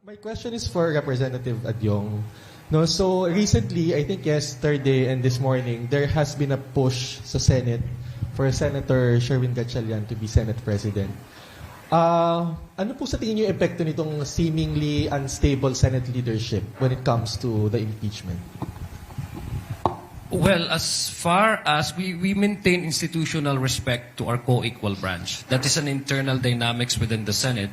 My question is for Representative Adyong. No, so recently, I think yesterday and this morning, there has been a push sa Senate for Senator Sherwin Gatchalian to be Senate President. Ano po sa tingin niyo yung epekto nitong seemingly unstable Senate leadership when it comes to the impeachment? Well, as far as we maintain institutional respect to our co-equal branch, that is an internal dynamics within the Senate.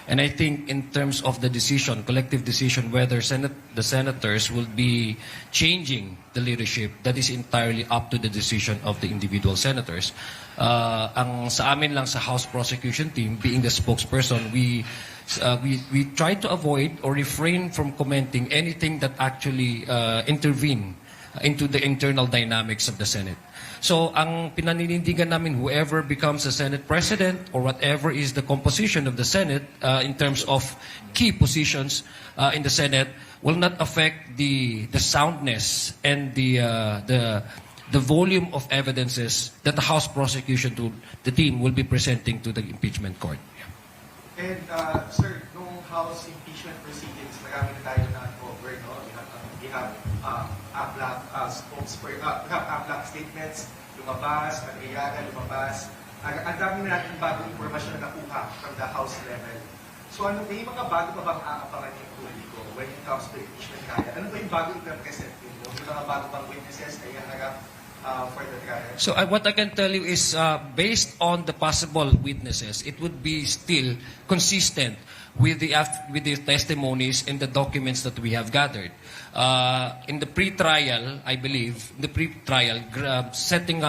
And I think in terms of the decision, collective decision, whether the senators will be changing the leadership, that is entirely up to the decision of the individual senators. Ang sa amin lang sa House Prosecution Team, being the spokesperson, we try to avoid or refrain from commenting anything that actually intervene into the internal dynamics of the Senate. So, ang pinaninindigan namin, whoever becomes a Senate President or whatever is the composition of the Senate in terms of key positions in the Senate will not affect the soundness and the volume of evidences that the House Prosecution Team will be presenting to the impeachment court. And, sir, nung House impeachment proceedings, marami na tayo na-uncover, no? We have ABLAC statements, lumabas, Madriaga, lumabas. Ang dami na natin bagong informasyon na nakuha from the House level. So may mga bago pa bang aapangan yung publiko when it comes to impeachment trial? Ano ba yung bago i-represent ninyo? Yung mga bago pang witnesses na ihanagap for the trial? So what I can tell you is based on the possible witnesses, it would be still consistent with the testimonies and the documents that we have gathered. In the pre-trial, I believe, setting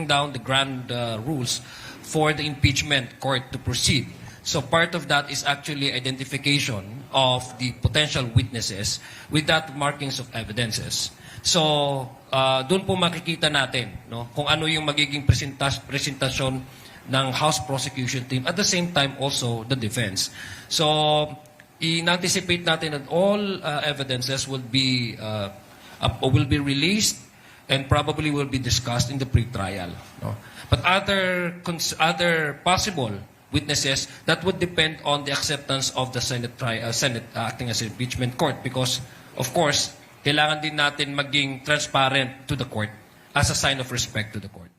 down the grand rules for the impeachment court to proceed. So part of that is actually identification of the potential witnesses with that markings of evidences. So doon po makikita natin, no, kung ano yung magiging presentasyon ng House Prosecution Team, at the same time also the defense. So in-anticipate natin that all evidences will be released and probably will be discussed in the pre-trial. No? But other possible witnesses, that would depend on the acceptance of the Senate acting as impeachment court, because of course kailangan din natin maging transparent to the court as a sign of respect to the court.